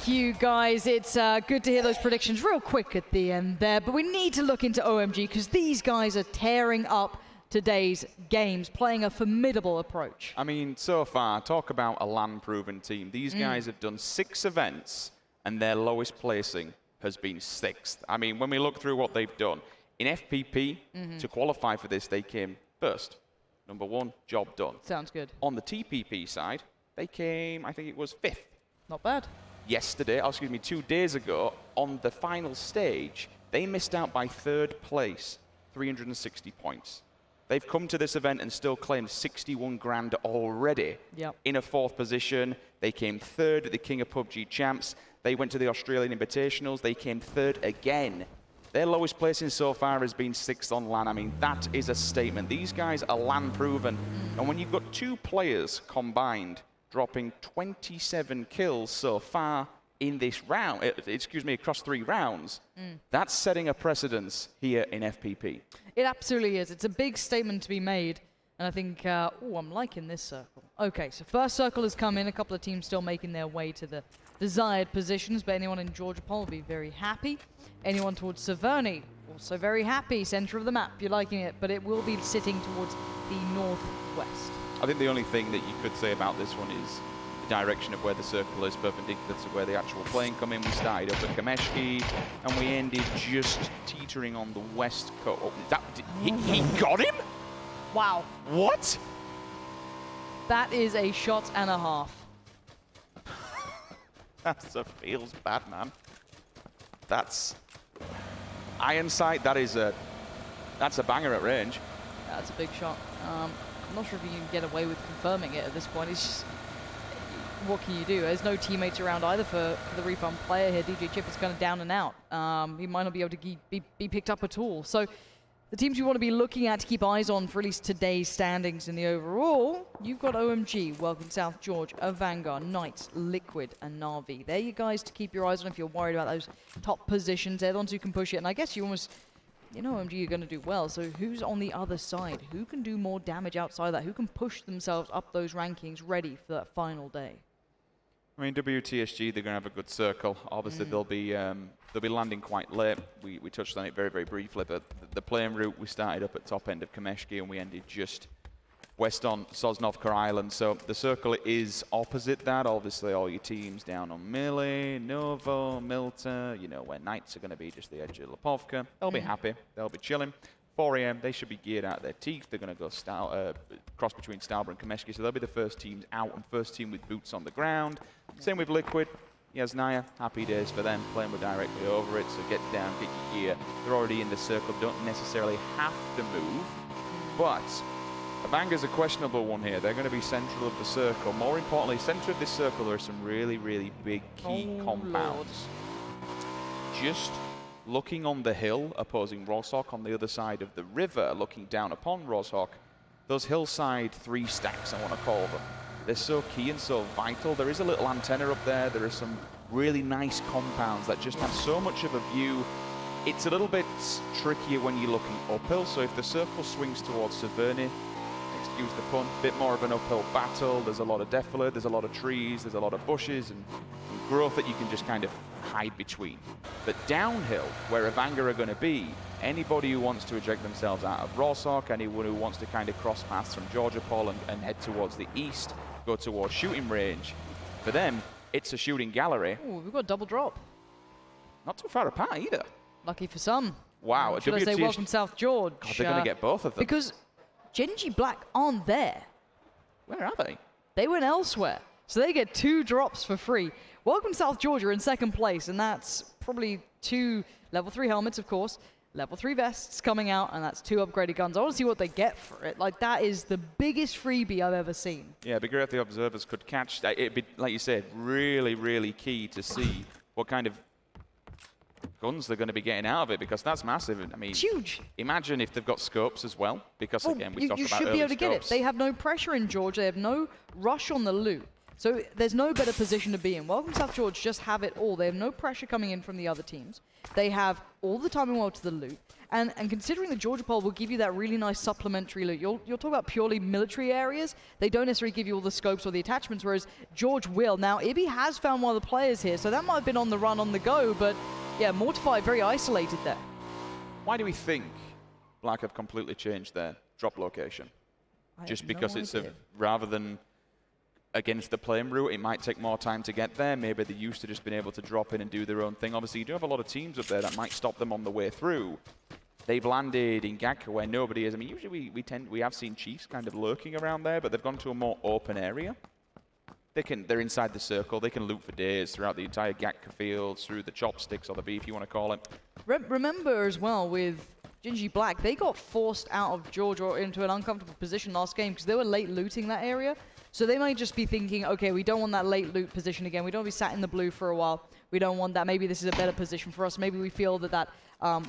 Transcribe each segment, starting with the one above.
Thank you, guys. It's good to hear those predictions real quick at the end there, but we need to look into OMG because these guys are tearing up today's games, playing a formidable approach. I mean, so far, talk about a LAN-proven team. These guys have done 6 events, and their lowest placing has been 6th. I mean, when we look through what they've done, in FPP, to qualify for this, they came first. Number 1, job done. Sounds good. On the TPP side, they came, I think it was 5th. Not bad. Yesterday, 2 days ago, on the final stage, they missed out by 3rd place, 360 points. They've come to this event and still claimed 61 grand already. In a 4th position. They came 3rd at the King of PUBG Champs. They went to the Australian Invitationals. They came 3rd again. Their lowest placing so far has been 6th on LAN. I mean, that is a statement. These guys are LAN proven. And when you've got 2 players combined dropping 27 kills so far in this round, across 3 rounds, that's setting a precedence here in FPP. It absolutely is. It's a big statement to be made. And I think, I'm liking this circle. Okay, so first circle has come in. A couple of teams still making their way to the desired positions, but anyone in Georgia Pole will be very happy. Anyone towards Severny, also very happy. Center of the map, you're liking it, but it will be sitting towards the northwest. I think the only thing that you could say about this one is the direction of where the circle is perpendicular to where the actual plane come in. We started up at Kameshki, and we ended just teetering on the west coast. Oh, he got him? Wow. What? That is a shot and a half. That feels bad, man. That's iron sight. That's a banger at range. That's a big shot. I'm not sure if you can get away with confirming it at this point. It's just, what can you do? There's no teammates around either for the Refund player here. DJ Chip is kind of down and out. He might not be able to be picked up at all. So the teams you want to be looking at to keep eyes on for at least today's standings in the overall, you've got OMG, Welcome South George, Vanguard, Knights, Liquid, and Na'Vi. They're you guys to keep your eyes on if you're worried about those top positions. They're the ones who can push it. And I guess you almost, OMG are going to do well. So who's on the other side? Who can do more damage outside that? Who can push themselves up those rankings ready for that final day? I mean, WTSG, they're going to have a good circle. Obviously, they'll be landing quite late. We touched on it very, very briefly, but the playing route, we started up at top end of Kameshki, and we ended just west on Sosnovka Island. So the circle is opposite that. Obviously, all your teams down on Melee, Novo, Milta, where Knights are going to be just the edge of Lipovka. They'll be happy. They'll be chilling. 4 AM, they should be geared out of their teeth. They're going to go cross between Stalber and Kameshki, so they'll be the first teams out and first team with boots on the ground. Same with Liquid. Yasnaya, happy days for them, playing with directly over it, so get down, get your gear. They're already in the circle, don't necessarily have to move, but Abanga's a questionable one here. They're going to be central of the circle. More importantly, center of this circle, there are some really, really big key compounds. Just looking on the hill, opposing Roshok on the other side of the river, looking down upon Roshok, those hillside 3 stacks, I want to call them. They're so key and so vital. There is a little antenna up there. There are some really nice compounds that just have so much of a view. It's a little bit trickier when you're looking uphill, so if the circle swings towards Severny, excuse the pun, a bit more of an uphill battle. There's a lot of defilade, there's a lot of trees, there's a lot of bushes and growth that you can just kind of hide between. But downhill, where Avanga are going to be, anybody who wants to eject themselves out of Roshok, anyone who wants to kind of cross paths from Georgia Pole and head towards the east, go towards shooting range, for them, it's a shooting gallery. Ooh, we've got a double drop. Not too far apart either. Lucky for some. Wow. Should I say welcome South George? God, they're going to get both of them. Because Genji Black aren't there. Where are they? They went elsewhere. So they get 2 drops for free. Welcome South Georgia in 2nd place, and that's probably 2 level 3 helmets, of course, level 3 vests coming out, and that's 2 upgraded guns. I want to see what they get for it. Like, that is the biggest freebie I've ever seen. Yeah, it'd be great if the observers could catch that. It'd be, like you said, really, really key to see what kind of guns they're going to be getting out of it, because that's massive. I mean, it's huge. Imagine if they've got scopes as well, because again, we talked about you should be able to get it. They have no pressure in Georgia. They have no rush on the loot. So there's no better position to be in. Welcome South George just have it all. They have no pressure coming in from the other teams. They have all the time in the world to the loot. And considering the Georgia poll will give you that really nice supplementary loot, you'll talk about purely military areas. They don't necessarily give you all the scopes or the attachments, whereas George will. Now, Ibby has found one of the players here, so that might have been on the run, on the go, but yeah, Mortify very isolated there. Why do we think Black have completely changed their drop location? Just because it's rather than against the playing route, it might take more time to get there. Maybe they're used to just being able to drop in and do their own thing. Obviously, you do have a lot of teams up there that might stop them on the way through. They've landed in Gakka where nobody is. I mean, usually we have seen Chiefs kind of lurking around there, but they've gone to a more open area. They're inside the circle. They can loot for days throughout the entire Gakka fields, through the chopsticks or the beef, you want to call it. Remember as well with Gingy Black, they got forced out of Georgia into an uncomfortable position last game because they were late looting that area. So they might just be thinking, okay, we don't want that late loot position again. We don't want to be sat in the blue for a while. We don't want that. Maybe this is a better position for us. Maybe we feel that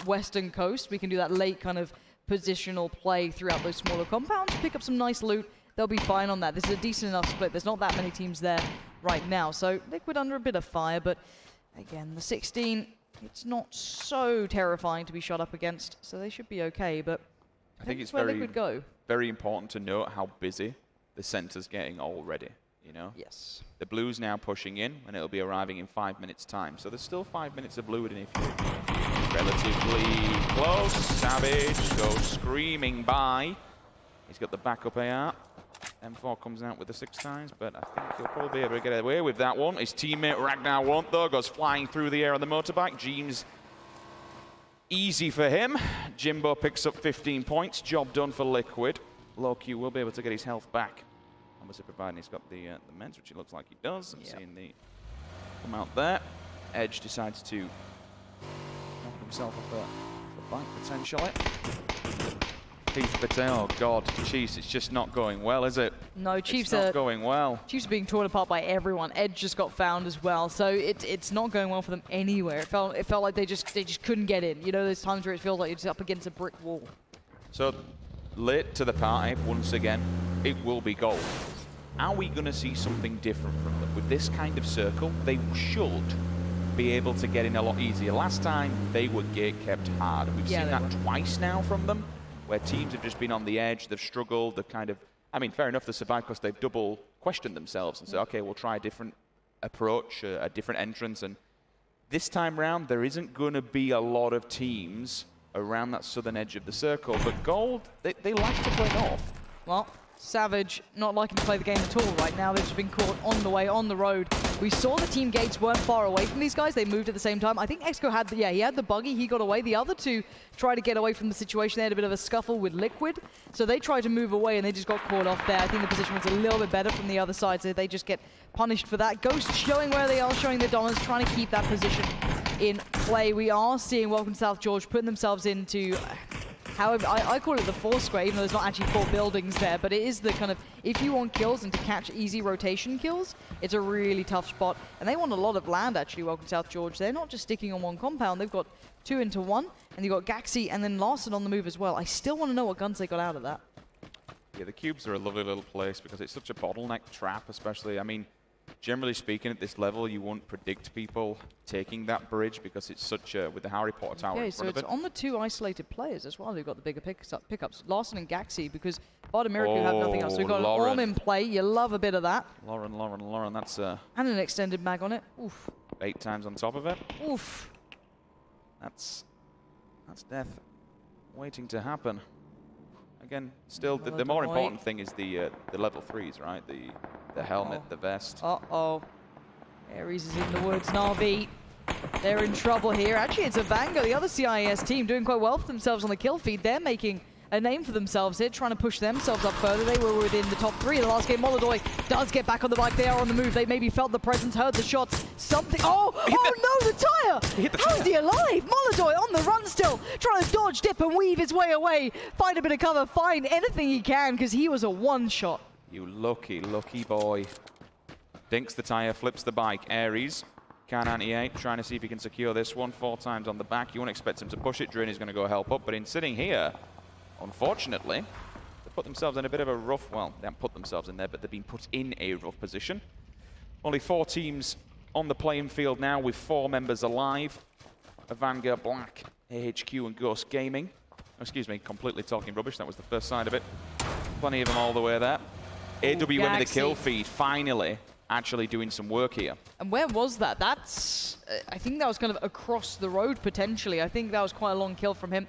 western coast, we can do that late kind of positional play throughout those smaller compounds, pick up some nice loot. They'll be fine on that. This is a decent enough split. There's not that many teams there right now. So Liquid under a bit of fire, but again, the 16, it's not so terrifying to be shot up against, so they should be okay, but I think it's where Liquid go. Very important to note how busy the center's getting already, you know? Yes. The blue's now pushing in, and it'll be arriving in 5 minutes' time. So there's still 5 minutes of blue, and if you're relatively close, Savage goes screaming by. He's got the backup AR. M4 comes out with the 6 times, but I think he'll probably be able to get away with that one. His teammate Ragnar won't, though. Goes flying through the air on the motorbike. Jeans, easy for him. Jimbo picks up 15 points. Job done for Liquid. Low-Q will be able to get his health back. Obviously, providing he's got the meds, which it looks like he does. I'm seeing the come out there. Edge decides to knock himself off the bike, potentially. Keith Patel, oh God, Chiefs, it's just not going well, is it? No, Chiefs are not going well. Chiefs are being torn apart by everyone. Edge just got found as well, so it's not going well for them anywhere. It felt like they just couldn't get in. You know, there's times where it feels like you're just up against a brick wall. So late to the party once again. It will be gold. Are we going to see something different from them with this kind of circle? They should be able to get in a lot easier. Last time they were gate kept hard. We've seen that twice now from them, where teams have just been on the edge, they've struggled, they've kind of, I mean, fair enough, they survived because they've double questioned themselves and said, okay, we'll try a different approach, a different entrance. And this time round, there isn't going to be a lot of teams around that southern edge of the circle, but Gold, they like to play north. Well, Savage not liking to play the game at all right now. They've just been caught on the way, on the road. We saw the team gates weren't far away from these guys. They moved at the same time. I think Exco had the, he had the buggy. He got away. The other two tried to get away from the situation. They had a bit of a scuffle with Liquid. So they tried to move away and they just got caught off there. I think the position was a little bit better from the other side, so they just get punished for that. Ghost showing where they are, showing their dominance, trying to keep that position in play. We are seeing Welcome South George putting themselves into... However, I call it the 4 square, even though there's not actually 4 buildings there, but it is the kind of, if you want kills and to catch easy rotation kills, it's a really tough spot. And they want a lot of land, actually, Welcome South George. They're not just sticking on one compound, they've got 2 into 1, and you've got Gaxi and then Larson on the move as well. I still want to know what guns they got out of that. Yeah, the cubes are a lovely little place because it's such a bottleneck trap, especially, I mean, generally speaking, at this level, you won't predict people taking that bridge because it's such a, with the Harry Potter tower in front of it. So it's on the 2 isolated players as well who've got the bigger pickups. Larson and Gaxi, because Bartamiric have nothing else. So we've got an Orm in play. You love a bit of that. Lauren, that's... and an extended mag on it. Oof. 8 times on top of it. Oof. That's death waiting to happen. Again, still, the more important thing is the level 3s, right? The helmet, the vest. Uh-oh. Ares is in the woods. Na'Vi, they're in trouble here. Actually, it's a Vango, the other CIS team, doing quite well for themselves on the kill feed. They're making a name for themselves here, trying to push themselves up further. They were within the top 3 of the last game. Molodoy does get back on the bike. They are on the move. They maybe felt the presence, heard the shots. Something. Oh no, the tire! How's he alive? Molodoy on the run still, trying to dodge, dip, and weave his way away. Find a bit of cover, find anything he can, because he was a one-shot. You lucky, lucky boy. Dinks the tire, flips the bike. Ares can anti-8, trying to see if he can secure this one. 4 times on the back. You won't expect him to push it. Drin is going to go help up, but in sitting here, unfortunately, they put themselves in a bit of a rough, well, they haven't put themselves in there, but they've been put in a rough position. Only 4 teams on the playing field now with 4 members alive. Vanguard, Black, AHQ and Ghost Gaming. Excuse me, completely talking rubbish. That was the first side of it. Plenty of them all the way there. AWM in the kill feed, finally actually doing some work here. And where was that? That's, I think that was kind of across the road potentially. I think that was quite a long kill from him.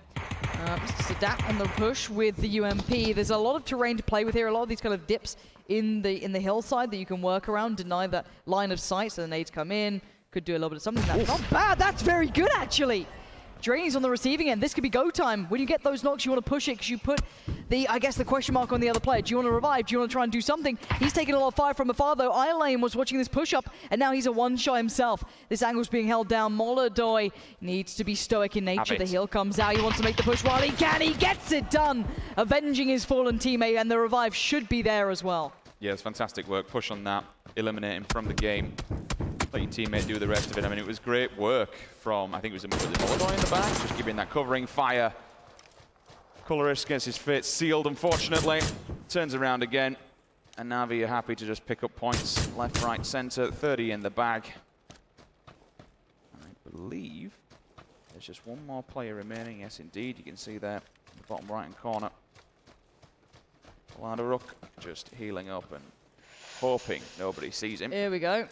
Mr. Sadat on the push with the UMP. There's a lot of terrain to play with here. A lot of these kind of dips in the hillside that you can work around, deny that line of sight, so the nades come in. Could do a little bit of something. That's not bad. That's very good, actually. Drainy's on the receiving end. This could be go time. When you get those knocks, you want to push it because you put the, I guess, the question mark on the other player. Do you want to revive? Do you want to try and do something? He's taking a lot of fire from afar, though. Lane was watching this push-up, and now he's a one-shot himself. This angle's being held down. Molodoy needs to be stoic in nature. The heal comes out. He wants to make the push while he can. He gets it done, avenging his fallen teammate, and the revive should be there as well. Yeah, it's fantastic work. Push on that. Eliminate him from the game. Let your teammate do the rest of it. I mean, it was great work from, I think it was Molodoy in the back, just giving that covering fire. Colorist gets his fate sealed, unfortunately. Turns around again. And Na'Vi are happy to just pick up points left, right, center. 30 in the bag. I believe there's just one more player remaining. Yes, indeed. You can see there in the bottom right-hand corner. Ladaruk just healing up and hoping nobody sees him. Here we go.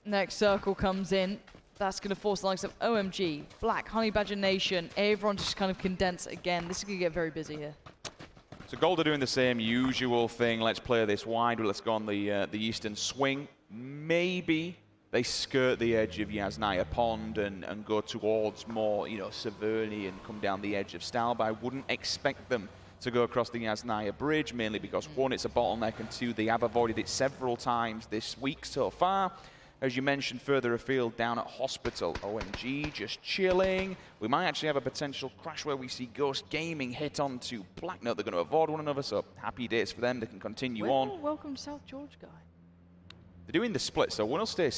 Next circle comes in. That's going to force the likes of OMG, Black, Honey Badger Nation, everyone just kind of condense again. This is going to get very busy here. So Gold are doing the same usual thing. Let's play this wide. Let's go on the eastern swing. Maybe they skirt the edge of Yasnaya Pond and go towards more, you know, Severny and come down the edge of Stalba. I wouldn't expect them to go across the Yasnaya Bridge, mainly because, one, it's a bottleneck, and two, they have avoided it several times this week so far. As you mentioned, further afield down at Hospital, OMG just chilling. We might actually have a potential crash where we see Ghost Gaming hit onto Black. No, they're going to avoid one another, so happy days for them. They can continue on. Welcome South George guy. They're doing the split, so one will stay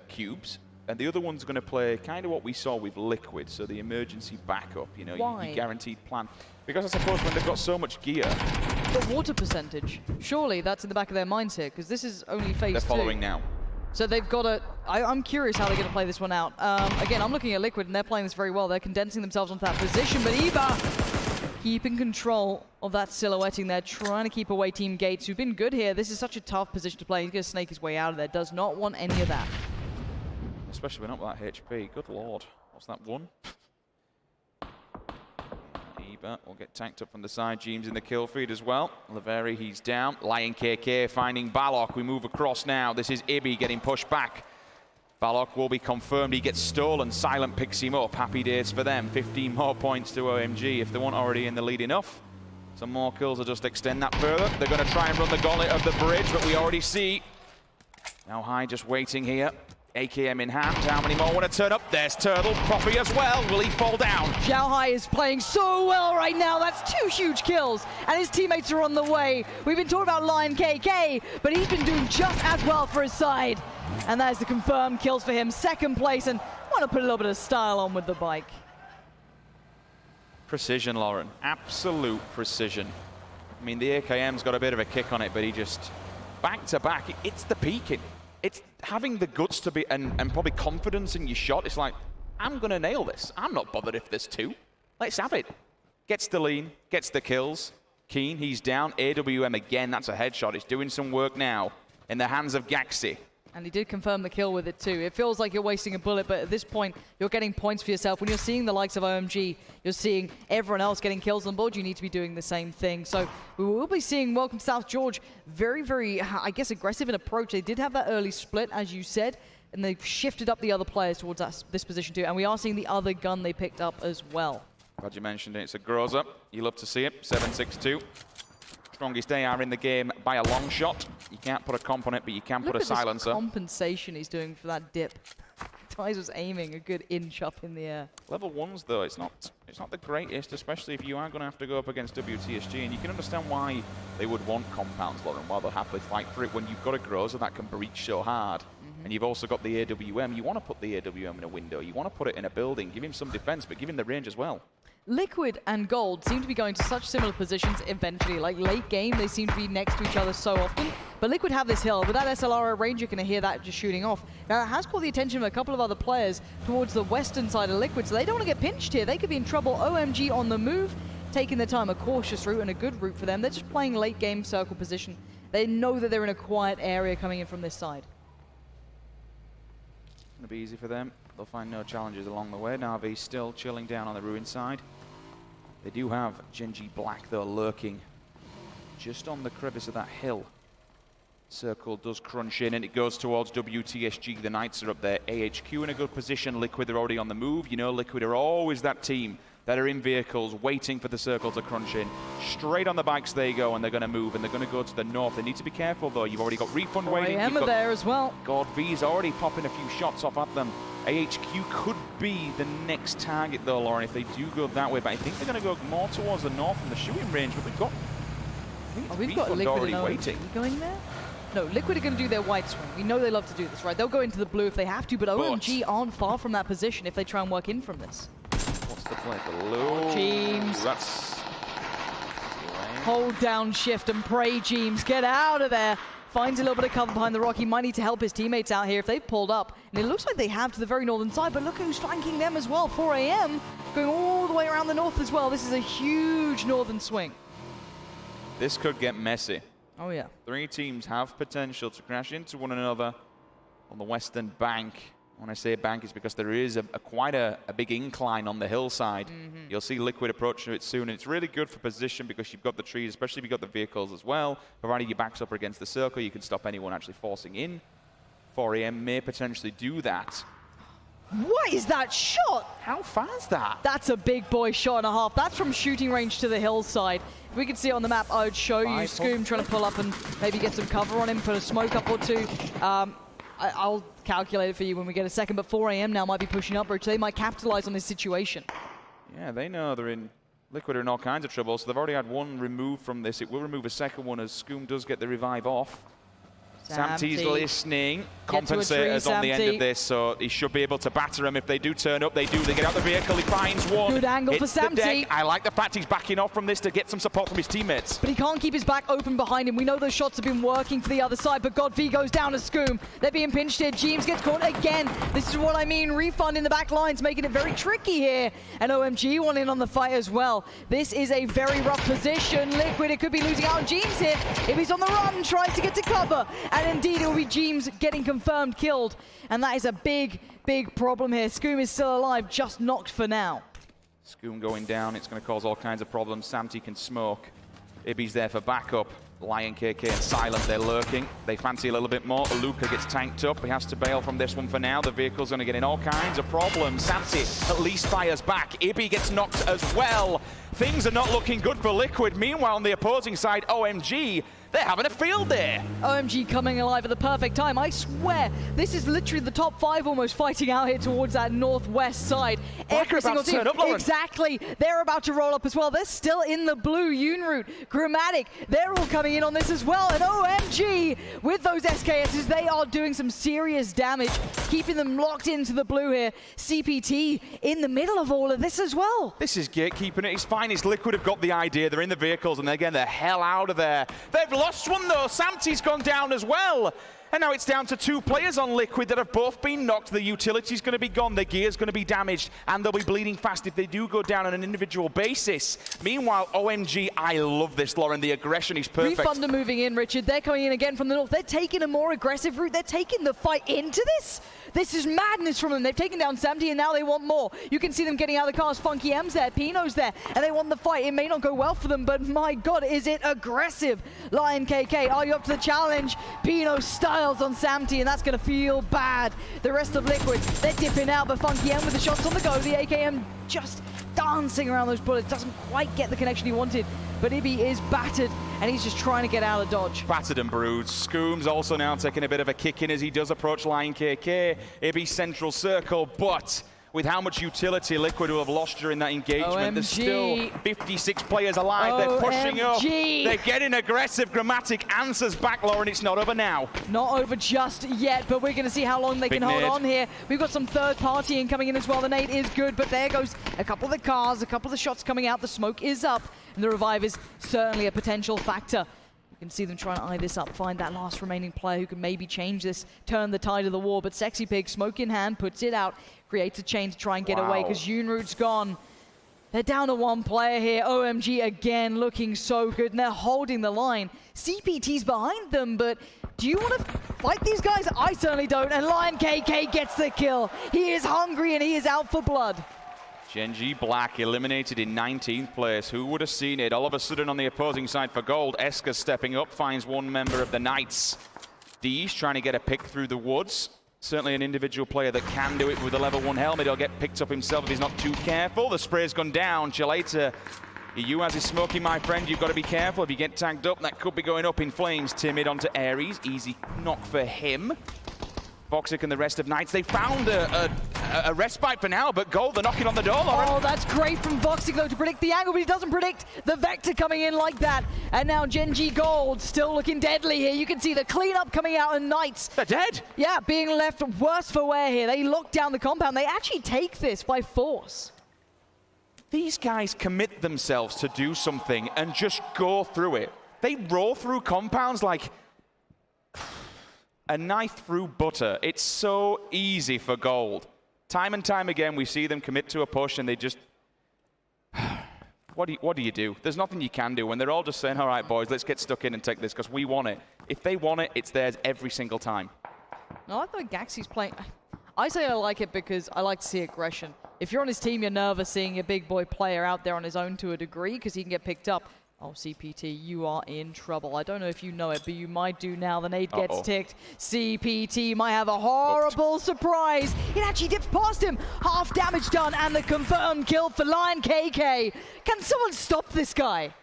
cubes, and the other one's going to play kind of what we saw with Liquid, so the emergency backup, you know, your guaranteed plan. Because I suppose when they've got so much gear... The water percentage. Surely that's in the back of their minds here, because this is only phase 2. They're following now. So they've got to... I'm curious how they're going to play this one out. Again, I'm looking at Liquid, and they're playing this very well. They're condensing themselves onto that position, but Eva keeping control of that silhouetting there, trying to keep away Team Gates, who've been good here. This is such a tough position to play. He's going to snake his way out of there. Does not want any of that. Especially when up with that HP. Good lord. What's that one? Eva will get tanked up from the side. James in the kill feed as well. Laveri, he's down. Lion KK finding Balok. We move across now. This is Ibi getting pushed back. Balok will be confirmed. He gets stolen. Silent picks him up. Happy days for them. 15 more points to OMG if they weren't already in the lead enough. Some more kills will just extend that further. They're going to try and run the gauntlet of the bridge, but we already see Now High just waiting here. AKM in hand. How many more want to turn up? There's Turtle. Poppy as well. Will he fall down? Xiao Hai is playing so well right now. That's 2 huge kills, and his teammates are on the way. We've been talking about Lion KK, but he's been doing just as well for his side. And that is the confirmed kills for him. 2nd place, and want to put a little bit of style on with the bike. Precision, Lauren. Absolute precision. I mean, the AKM's got a bit of a kick on it, but he just back to back. It's the peaking. It's having the guts to be, and probably confidence in your shot. It's like, I'm going to nail this. I'm not bothered if there's 2. Let's have it. Gets the lean, gets the kills. Keen, he's down. AWM again, that's a headshot. He's doing some work now in the hands of Gaxi. And he did confirm the kill with it too. It feels like you're wasting a bullet, but at this point, you're getting points for yourself. When you're seeing the likes of OMG, you're seeing everyone else getting kills on board, you need to be doing the same thing. So we will be seeing Welcome South George very, very, I guess, aggressive in approach. They did have that early split, as you said, and they've shifted up the other players towards this position too. And we are seeing the other gun they picked up as well. Glad you mentioned it. It's a Groza. You love to see it. 7-6-2. Strongest AR in the game by a long shot. You can't put a comp on it, but you can put a silencer. Look at this compensation he's doing for that dip. Ty's was aiming a good inch up in the air. Level 1s though, it's not the greatest, especially if you are going to have to go up against WTSG, and you can understand why they would want compounds, Lauren, while they'll happily fight for it when you've got a Groza that can breach so hard. And you've also got the AWM. You want to put the AWM in a window. You want to put it in a building. Give him some defense, but give him the range as well. Liquid and Gold seem to be going to such similar positions eventually. Like late game, they seem to be next to each other so often. But Liquid have this hill. With that SLR range, you're going to hear that just shooting off. Now, it has caught the attention of a couple of other players towards the western side of Liquid, so they don't want to get pinched here. They could be in trouble. OMG on the move, taking their time, a cautious route and a good route for them. They're just playing late game circle position. They know that they're in a quiet area coming in from this side. Going to be easy for them. They'll find no challenges along the way. Na'Vi still chilling down on the ruin side. They do have Genji Black, though, lurking just on the crevice of that hill. Circle does crunch in, and it goes towards WTSG. The Knights are up there. AHQ in a good position. Liquid are already on the move. You know, Liquid are always that team that are in vehicles waiting for the circle to crunch in. Straight on the bikes they go, and they're going to move, and they're going to go to the north. They need to be careful, though. You've already got Refund waiting. Emma there as well. God V's already popping a few shots off at them. AHQ could be the next target, though, Lauren, if they do go that way. But I think they're going to go more towards the north from the shooting range. But we've got, we've got Liquid already waiting. Going there? No, Liquid are going to do their white swing. We know they love to do this, right? They'll go into the blue if they have to, but OMG aren't far from that position if they try and work in from this. What's the play for Lou? Jeems. That's... Hold down shift and pray, Jeems. Get out of there. Finds a little bit of cover behind the rock. He might need to help his teammates out here if they've pulled up. And it looks like they have to the very northern side, but look who's flanking them as well. 4 AM going all the way around the north as well. This is a huge northern swing. This could get messy. Oh, yeah. 3 teams have potential to crash into one another on the western bank. When I say bank, it's because there is quite a big incline on the hillside. You'll see Liquid approaching it soon, and it's really good for position because you've got the trees, especially if you've got the vehicles as well. Provided your back's up against the circle, you can stop anyone actually forcing in. 4 AM may potentially do that. What is that shot? How far is that? That's a big boy shot and a half. That's from shooting range to the hillside. If we could see it on the map, I would show you Scoom trying to pull up and maybe get some cover on him, put a smoke up or two. I'll calculate it for you when we get a second, but 4 AM now might be pushing up, Rich. They might capitalize on this situation. Yeah, they know they're in... Liquid are in all kinds of trouble, so they've already had one removed from this. It will remove a second one as Scoom does get the revive off. Samty's listening. Compensators on the end of this, so he should be able to batter them if they do turn up. They do. They get out the vehicle. He finds one. Good angle for Samty. I like the fact he's backing off from this to get some support from his teammates. But he can't keep his back open behind him. We know those shots have been working for the other side, but God V goes down to Scoom. They're being pinched here. Jeems gets caught again. This is what I mean. Refund in the back lines, making it very tricky here. And OMG one in on the fight as well. This is a very rough position. Liquid, it could be losing out on Jeems here. If he's on the run, tries to get to cover. And indeed, it will be Jeems getting confirmed killed, and that is a big problem here. Scoom is still alive, just knocked for now. Scoom going down, it's going to cause all kinds of problems. Samty can smoke. Ibby's there for backup. Lion KK and Silent, they're lurking. They fancy a little bit more. Luca gets tanked up. He has to bail from this one for now. The vehicle's going to get in all kinds of problems. Samty at least fires back. Ibby gets knocked as well. Things are not looking good for Liquid. Meanwhile, on the opposing side, OMG, they're having a field there. OMG coming alive at the perfect time. I swear, this is literally the top 5 almost fighting out here towards that northwest side. Every single team. Exactly. They're about to roll up as well. They're still in the blue. Unroot, Grammatic, they're all coming in on this as well. And OMG, with those SKSs, they are doing some serious damage, keeping them locked into the blue here. CPT in the middle of all of this as well. This is gatekeeping it. It's fine. It's Liquid have got the idea. They're in the vehicles and they're getting the hell out of there. They've lost one though. Samty's gone down as well. And now it's down to 2 players on Liquid that have both been knocked. The utility's going to be gone, the gear's going to be damaged, and they'll be bleeding fast if they do go down on an individual basis. Meanwhile, OMG, I love this, Lauren. The aggression is perfect. Refund are moving in, Richard. They're coming in again from the north. They're taking a more aggressive route. They're taking the fight into this. This is madness from them. They've taken down Samty, and now they want more. You can see them getting out of the cars. Funky M's there, Pino's there, and they want the fight. It may not go well for them, but my God, is it aggressive. Lion KK, are you up to the challenge? Pino styles on Samty, and that's going to feel bad. The rest of Liquid, they're dipping out, but Funky M with the shots on the go. The AKM just dancing around those bullets. Doesn't quite get the connection he wanted, but Ibby is battered, and he's just trying to get out of dodge. Battered and bruised. Scoom's also now taking a bit of a kick in as he does approach Lion KK. Ibby central circle, but with how much utility Liquid will have lost during that engagement. OMG. There's still 56 players alive. They're pushing up. They're getting aggressive. Grammatic answers back, Lauren. It's not over now. Not over just yet, but we're going to see how long they can hold on here. We've got some third partying coming in as well. The nade is good, but there goes a couple of the cars, a couple of the shots coming out. The smoke is up, and the revive is certainly a potential factor. You can see them trying to eye this up, find that last remaining player who can maybe change this, turn the tide of the war. But Sexy Pig, smoke in hand, puts it out, creates a chain to try and get away because Yoonroot's gone. They're down to one player here. OMG again looking so good, and they're holding the line. CPT's behind them, but do you want to fight these guys? I certainly don't, and Lion KK gets the kill. He is hungry and he is out for blood. Genji Black eliminated in 19th place. Who would have seen it? All of a sudden on the opposing side for gold, Eska stepping up, finds one member of the Knights. Dee's trying to get a pick through the woods. Certainly an individual player that can do it with a level 1 helmet. He'll get picked up himself if he's not too careful. The spray's gone down. Chileta, you as is smoking, my friend. You've got to be careful. If you get tagged up, that could be going up in flames. Timid onto Ares. Easy knock for him. Voxic and the rest of Knights, they found a respite for now, but gold, they're knocking on the door, Lauren. Oh, that's great from Voxic, though, to predict the angle, but he doesn't predict the Vector coming in like that. And now Genji Gold still looking deadly here. You can see the cleanup coming out, and Knights... They're dead. Yeah, being left worse for wear here. They lock down the compound. They actually take this by force. These guys commit themselves to do something and just go through it. They roll through compounds like a knife through butter. It's so easy for gold. Time and time again, we see them commit to a push and they just... What do you do? There's nothing you can do when they're all just saying, all right, boys, let's get stuck in and take this because we want it. If they want it, it's theirs every single time. No, I thought Gaxie's playing... I say I like it because I like to see aggression. If you're on his team, you're nervous seeing a big boy player out there on his own to a degree because he can get picked up. Oh, CPT, you are in trouble. I don't know if you know it, but you might do now. The nade gets ticked. CPT might have a horrible surprise. It actually dips past him. Half damage done, and the confirmed kill for Lion KK. Can someone stop this guy?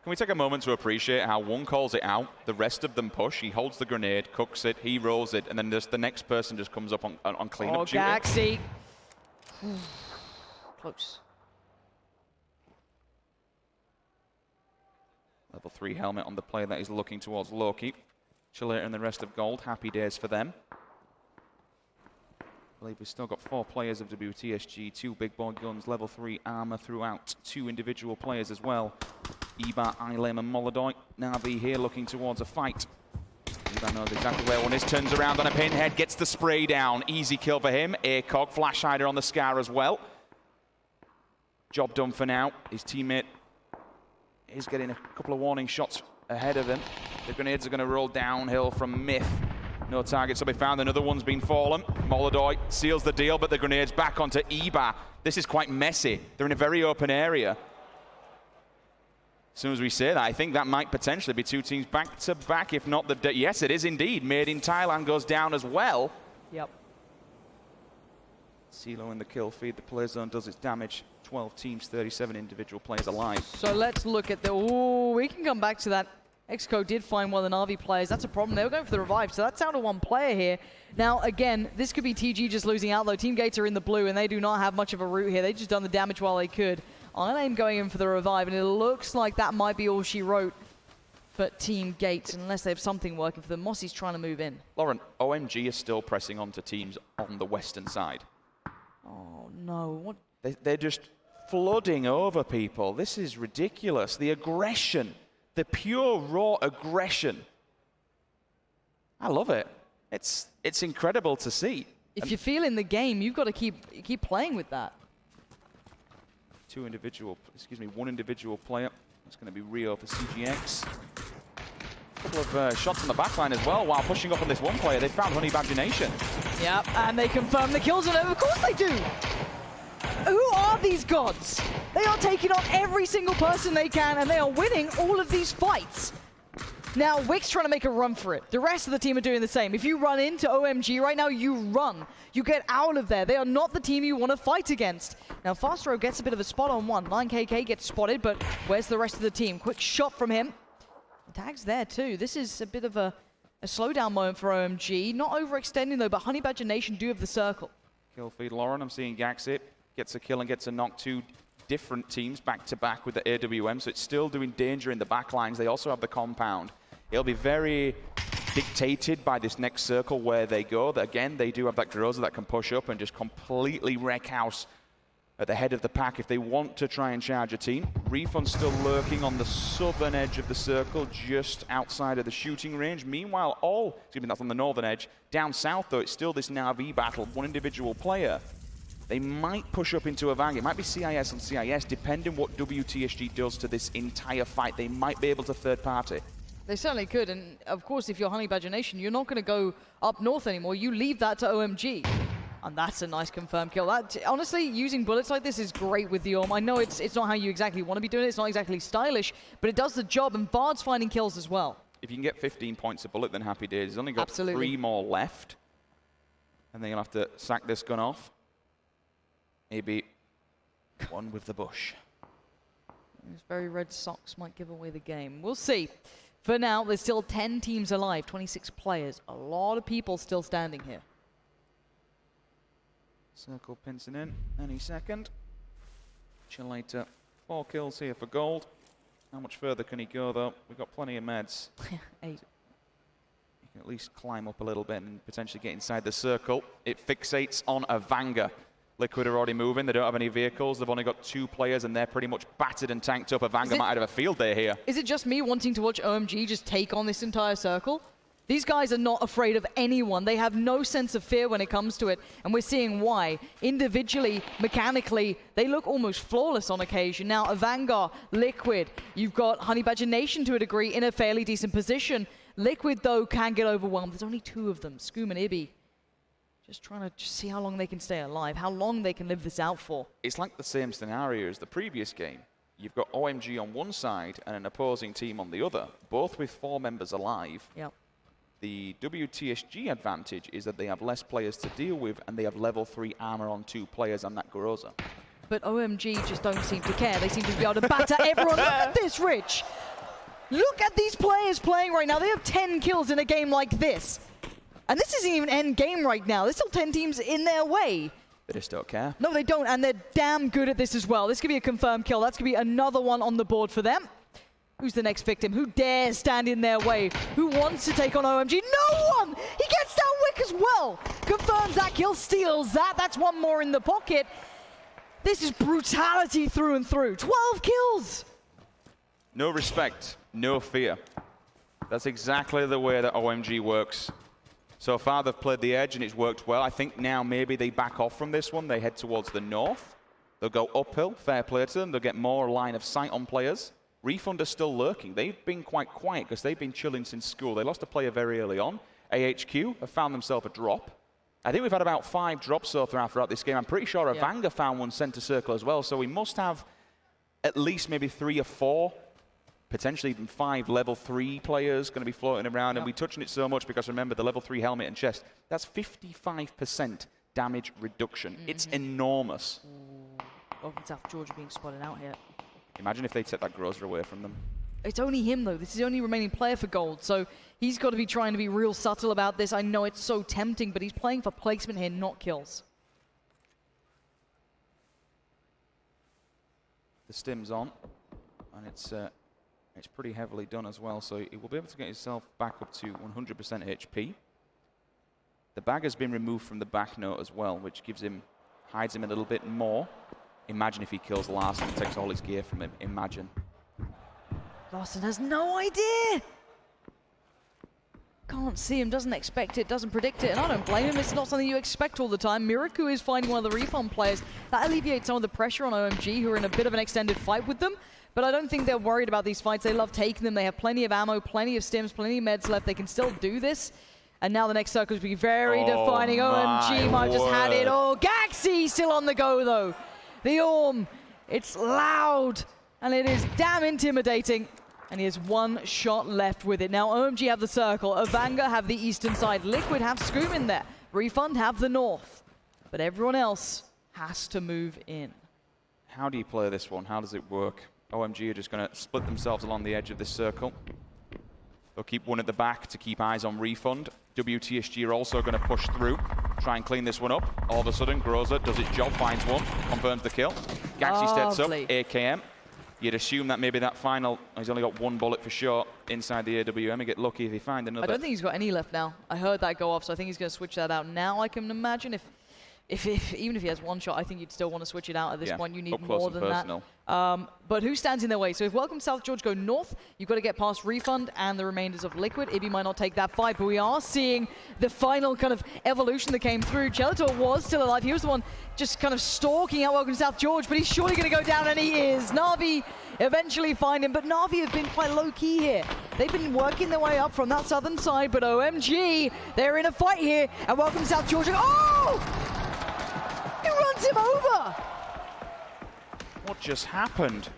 Can we take a moment to appreciate how one calls it out, the rest of them push, he holds the grenade, cooks it, he rolls it, and then the next person just comes up on cleanup duty. Oh, Gaxie. Close. Level 3 helmet on the player that is looking towards Loki. Chileta and the rest of gold, happy days for them. I believe we've still got 4 players of WTSG, 2 big boy guns, level 3 armor throughout, 2 individual players as well. Ebar, Ilem and Molodoy. Navi here looking towards a fight. Ebar knows exactly where one is, turns around on a pinhead, gets the spray down. Easy kill for him. ACOG, Flash Hider on the Scar as well. Job done for now. His teammate is getting a couple of warning shots ahead of him. The grenades are going to roll downhill from Myth. No targets to be found. Another one's been fallen. Molodoy seals the deal, but the grenade's back onto Ebar. This is quite messy. They're in a very open area. As soon as we say that, I think that might potentially be 2 teams back to back, if not the... Yes, it is indeed. Made in Thailand goes down as well. Yep. CeeLo in the kill feed. The play zone does its damage. 12 teams, 37 individual players alive. So let's look at the... Oh, we can come back to that. Exco did find one of the Na'Vi players. That's a problem. They were going for the revive, so that's down to 1 player here. Now, again, this could be TG just losing out, though. Team Gates are in the blue, and they do not have much of a route here. They just done the damage while they could. Ilane going in for the revive, and it looks like that might be all she wrote for Team Gates, unless they have something working for them. Mossy's trying to move in. Lauren, OMG is still pressing on to teams on the western side. Oh, no. What? They're just flooding over people. This is ridiculous. The aggression, the pure raw aggression. I love it. It's incredible to see. If you're feeling the game, you've got to keep playing with that. One individual player. It's going to be Rio for CGX. A couple of shots on the backline as well while pushing up on this one player. They found Honey Badger Nation. Yep, and they confirm the kills on it. Of course they do. Who are these gods? They are taking on every single person they can, and they are winning all of these fights. Now, Wick's trying to make a run for it. The rest of the team are doing the same. If you run into OMG right now, you run. You get out of there. They are not the team you want to fight against. Now, Fastro gets a bit of a spot on one. 9KK gets spotted, but where's the rest of the team? Quick shot from him. The tag's there, too. This is a bit of a slowdown moment for OMG. Not overextending, though, but Honey Badger Nation do have the circle. Kill feed Lauren. I'm seeing Gaxit gets a kill and gets a knock. Two different teams back to back with the AWM, so it's still doing danger in the back lines. They also have the compound. It'll be very dictated by this next circle where they go. Again, they do have that Groza that can push up and just completely wreck house at the head of the pack if they want to try and charge a team. Refund still lurking on the southern edge of the circle, just outside of the shooting range. Meanwhile, that's on the northern edge. Down south, though, it's still this Na'Vi battle, one individual player. They might push up into a Vang. It might be CIS on CIS, depending what WTSG does to this entire fight. They might be able to third party. They certainly could, and of course, if you're Honey Badger Nation, you're not going to go up north anymore. You leave that to OMG. And that's a nice confirmed kill. That, honestly, using bullets like this is great with the Orm. I know it's not how you exactly want to be doing it. It's not exactly stylish, but it does the job, and Vard's finding kills as well. If you can get 15 points a bullet, then happy days. He's only got 3 more left. And then you'll have to sack this gun off. Maybe one with the bush. These very red socks might give away the game. We'll see. For now, there's still 10 teams alive, 26 players. A lot of people still standing here. Circle pincing in any second. Chelator, 4 kills here for gold. How much further can he go, though? We've got plenty of meds. 8. You can at least climb up a little bit and potentially get inside the circle. It fixates on a Vanga. Liquid are already moving. They don't have any vehicles. They've only got 2 players, and they're pretty much battered and tanked up. A Vanga might have a field day here. Is it just me wanting to watch OMG just take on this entire circle? These guys are not afraid of anyone. They have no sense of fear when it comes to it, and we're seeing why. Individually, mechanically, they look almost flawless on occasion. Now, Avangar, Liquid, you've got Honey Badger Nation to a degree in a fairly decent position. Liquid, though, can get overwhelmed. There's only 2 of them, Scoom and Ibby. Just trying to see how long they can stay alive, how long they can live this out for. It's like the same scenario as the previous game. You've got OMG on one side and an opposing team on the other, both with 4 members alive. Yep. The WTSG advantage is that they have less players to deal with, and they have level 3 armor on 2 players and that Groza. But OMG just don't seem to care. They seem to be able to batter everyone. Look at this, Rich. Look at these players playing right now. They have 10 kills in a game like this. And this isn't even end game right now. There's still 10 teams in their way. They just don't care. No, they don't, and they're damn good at this as well. This could be a confirmed kill. That's going to be another one on the board for them. Who's the next victim? Who dares stand in their way? Who wants to take on OMG? No one! He gets down Wick as well. Confirms that kill, steals that. That's one more in the pocket. This is brutality through and through. 12 kills. No respect, no fear. That's exactly the way that OMG works. So far, they've played the edge, and it's worked well. I think now maybe they back off from this one. They head towards the north. They'll go uphill, fair play to them. They'll get more line of sight on players. Refund are still lurking. They've been quite quiet because they've been chilling since school. They lost a player very early on. AHQ have found themselves a drop. I think we've had about 5 drops so far throughout this game. I'm pretty sure Avanga found one center circle as well. So we must have at least maybe 3 or 4, potentially even 5 level 3 players going to be floating around. And we touched on it so much because remember the level 3 helmet and chest, that's 55% damage reduction. It's enormous. Welcome South Georgia being spotted out here. Imagine if they took that Groza away from them. It's only him, though. This is the only remaining player for gold, so he's got to be trying to be real subtle about this. I know it's so tempting, but he's playing for placement here, not kills. The stim's on, and it's pretty heavily done as well, so he will be able to get himself back up to 100% HP. The bag has been removed from the back note as well, which hides him a little bit more. Imagine if he kills Larson and takes all his gear from him. Imagine. Larson has no idea. Can't see him, doesn't expect it, doesn't predict it, and I don't blame him. It's not something you expect all the time. Miraku is finding one of the Refund players. That alleviates some of the pressure on OMG, who are in a bit of an extended fight with them. But I don't think they're worried about these fights. They love taking them. They have plenty of ammo, plenty of stims, plenty of meds left. They can still do this. And now the next circle is going to be very defining. OMG might have just had it. Oh, Gaxi still on the go, though. The Orm, it's loud, and it is damn intimidating. And he has 1 shot left with it. Now OMG have the circle, Avanga have the eastern side, Liquid have Scoom in there, Refund have the north. But everyone else has to move in. How do you play this one? How does it work? OMG are just going to split themselves along the edge of this circle. They'll keep one at the back to keep eyes on Refund. WTSG are also going to push through, try and clean this one up. All of a sudden, Groza does his job, finds one, confirms the kill. Gaxi steps up, AKM. You'd assume that maybe that final, he's only got one bullet for sure inside the AWM. He'd get lucky if he find another. I don't think he's got any left now. I heard that go off, so I think he's going to switch that out now. I can imagine even if he has one shot, I think you'd still want to switch it out at this point. You need more than that. But who stands in their way? So if Welcome South George go north, you've got to get past Refund and the remainders of Liquid. Ibby might not take that fight, but we are seeing the final kind of evolution that came through. Chelator was still alive. He was the one just kind of stalking out Welcome South George, but he's surely going to go down, and he is. Na'Vi eventually find him, but Na'Vi have been quite low-key here. They've been working their way up from that southern side, but OMG, they're in a fight here, and Welcome South George. Oh! He runs him over! What just happened?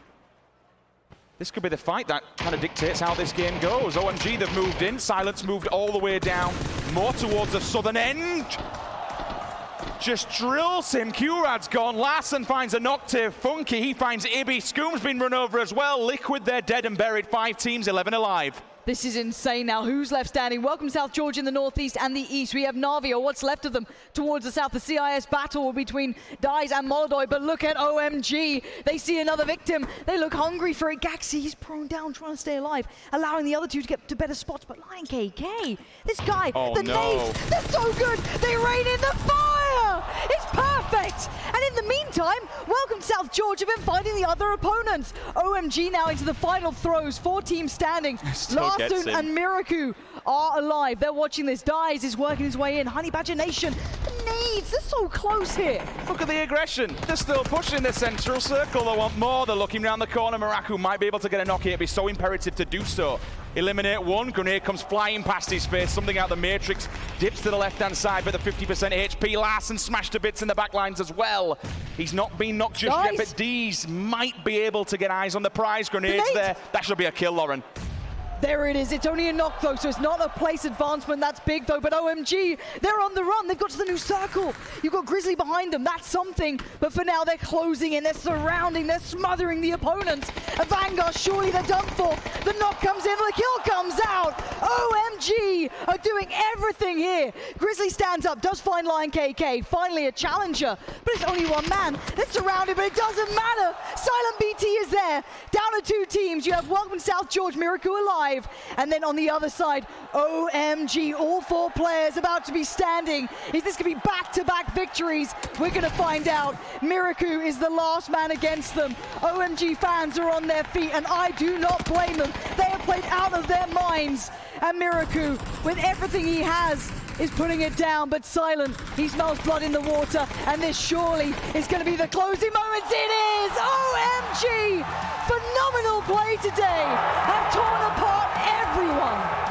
This could be the fight that kind of dictates how this game goes. OMG, they've moved in. Silence moved all the way down, more towards the southern end. Just drills him. Q-Rad's gone. Larson finds a Noctive. Funky, he finds Ibby. Scoom's been run over as well. Liquid, they're dead and buried. 5 teams, 11 alive. This is insane now. Who's left standing? Welcome South George in the northeast and the east. We have Na'Vi, or what's left of them, towards the south. The CIS battle between Dies and Molodoy, but look at OMG. They see another victim. They look hungry for it. Gaxi, he's prone down, trying to stay alive, allowing the other two to get to better spots. But Lion KK, this guy, the nades, they're so good. They rain in the fire. It's perfect. And in the meantime, Welcome South George have been fighting the other opponents. OMG now into the final throws. 4 teams standing. Larson and Miraku are alive. They're watching this. Dies is working his way in. Honey Badger Nation, the nades, they're so close here. Look at the aggression. They're still pushing the central circle. They want more. They're looking around the corner. Miraku might be able to get a knock here. It'd be so imperative to do so. Eliminate one. Grenade comes flying past his face. Something out the Matrix. Dips to the left-hand side, but the 50% HP. Larson smashed to bits in the back lines as well. He's not been knocked just yet, but D's might be able to get eyes on the prize. Grenades there. That should be a kill, Lauren. There it is. It's only a knock, though, so it's not a place advancement. That's big, though. But OMG, they're on the run. They've got to the new circle. You've got Grizzly behind them. That's something. But for now, they're closing in. They're surrounding. They're smothering the opponents. A Vanguard, surely they're done for. The knock comes in. The kill comes out. OMG are doing everything here. Grizzly stands up, does find Lion KK. Finally, a challenger. But it's only one man. They're surrounded, but it doesn't matter. Silent BT is there. Down to 2 teams. You have Welcome South George, Miraku alive. And then on the other side, OMG, all 4 players about to be standing. Is this going to be back-to-back victories? We're going to find out. Miraku is the last man against them. OMG fans are on their feet, and I do not blame them. They have played out of their minds. And Miraku, with everything he has, is putting it down, but Silent, he smells blood in the water, and this surely is going to be the closing moments. It is! OMG! Phenomenal play today! Have torn apart everyone!